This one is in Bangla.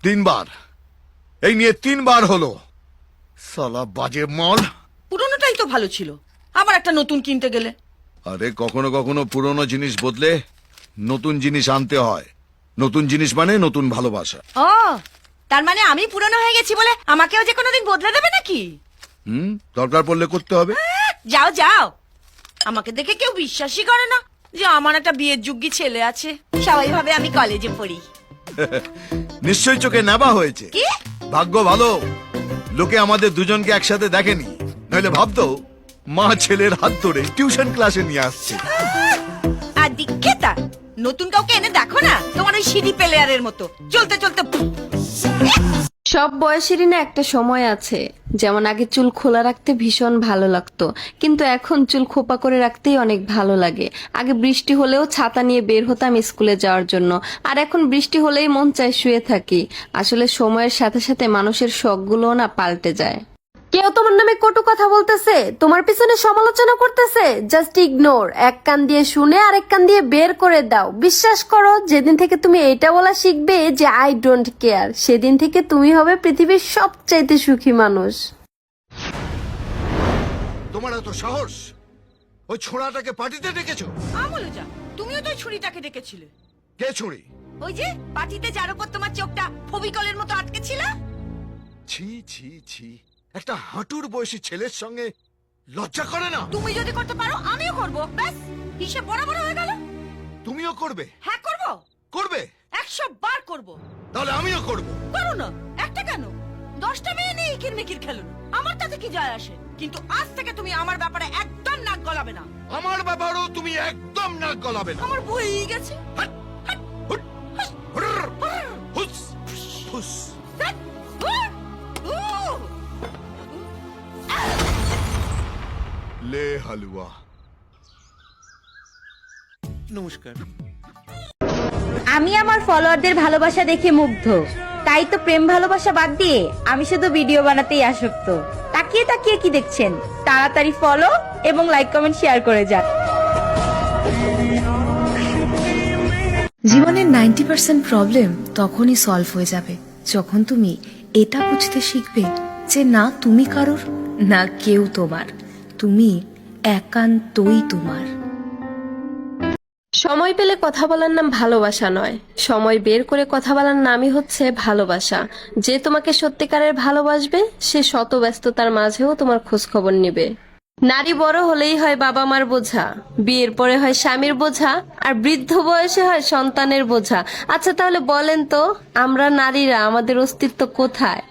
3 বার, এই নিয়ে 3 বার হলো। সালা বাজে মাল। পুরোনোটাই তো ভালো ছিল, আবার একটা নতুন কিনতে গেলে। আরে কখনো কখনো পুরনো জিনিস বদলে নতুন জিনিস আনতে হয়। নতুন জিনিস মানে নতুন ভালোবাসা। ও, তার মানে আমি পুরনো হয়ে গেছি বলে আমাকেও যে কোনোদিন বদলে দেবে নাকি? দরকার পড়লে করতে হবে। যাও যাও, আমাকে দেখে কেউ বিশ্বাসই করে না যে আমার একটা বিয়ের যোগ্যী ছেলে আছে। সবাই ভাবে আমি কলেজে পড়ি। নিশ্চয়ই চোখে নেবা হয়েছে। কি? ভাগ্য ভালো, লোকে আমাদের দুজনকে একসাথে দেখেনি, নইলে ভাবতো মা ছেলের হাত ধরে টিউশন ক্লাসে নিয়ে আসছে। আর দীক্ষেতা, নতুন কাউকে এনে দেখো না, তোমার ওই সিডি প্লেয়ারের মতো চলতে চলতে। সব বয়সেরই না একটা সময় আছে, যেমন আগে চুল খোলা রাখতে ভীষণ ভালো লাগতো, কিন্তু এখন চুল খোপা করে রাখতেই অনেক ভালো লাগে। আগে বৃষ্টি হলেও ছাতা নিয়ে বের হতাম স্কুলে যাওয়ার জন্য, আর এখন বৃষ্টি হলেই মন চায় শুয়ে থাকি। আসলে সময়ের সাথে সাথে মানুষের শখগুলোও না পাল্টে যায়। কেউ তোমার নামে কটু কথা বলতেছে, তোমার পিছনে সমালোচনা করতেছে, জাস্ট ইগনোর। এক কান দিয়ে শুনে আরেক কান দিয়ে বের করে দাও। বিশ্বাস করো, যেদিন থেকে তুমি এটা বলা শিখবে যে আই ডোন্ট কেয়ার, সেদিন থেকে তুমি হবে পৃথিবীর সবচাইতে সুখী মানুষ। তোমার এত সাহস, ওই ছোড়াটাকে পার্টিতে ডেকেছো? আমলো যা, তুমিও তো ওই ছুরিটাকে ডেকেছিলে। কে ছুরি? ওই যে পার্টিতে যার উপর তোমার চোখটা ফবিকলের মতো আটকে ছিল। ছি ছি ছি, একটা হাঁটুর বয়সী ছেলের সঙ্গে লজ্জা করে না? তুমি যদি করতে পারো আমিও করব, ব্যাস হিসেব বরাবর হয়ে গেল। তুমিও করবে? হ্যাঁ করব, করবে? 100 বার করব। তাহলে আমিও করব। করো না, একটা কেন 10টা মেয়ে নিয়ে ইকির মিকির খেলো না, আমার তাতে কি যায় আসে। কিন্তু আজ থেকে তুমি আমার ব্যাপারে একদম নাক গলাবে না। আমার ব্যাপারও তুমি একদম নাক গলাবে না। আমার বই গেছে। হাট, হুট, হুরর, হুস, হুস। ধ্যাৎ, হুর, হু। লে হালুয়া। নমস্কার। আমি আমার ফলোয়ারদের ভালোবাসা দেখে মুগ্ধ, তাই তো প্রেম ভালোবাসা বাদ দিয়ে আমি শুধু ভিডিও বানাতেই আসক্ত। তাকিয়ে তাকিয়ে কি দেখছেন? তাড়াতাড়ি ফলো এবং লাইক কমেন্ট শেয়ার করে যান। জীবনের 90% প্রবলেম তখনই সলভ হয়ে যাবে যখন তুমি এটা বুঝতে শিখবে যে না তুমি কারোর, না কেউ তোমার, তুমি একান্তই তোমার। সময় পেলে কথা বলার নাম ভালোবাসা নয়, সময় বের করে কথা বলার নামই হচ্ছে ভালোবাসা। যে তোমাকে সত্যিকারের ভালোবাসবে সে শত ব্যস্ততার মাঝেও তোমার খোঁজ খবর নিবে। নারী বড় হলেই হয় বাবা মার বোঝা, বিয়ের পরে হয় স্বামীর বোঝা, আর বৃদ্ধ বয়সে হয় সন্তানের বোঝা। আচ্ছা তাহলে বলেন তো, আমরা নারীরা আমাদের অস্তিত্ব কোথায়?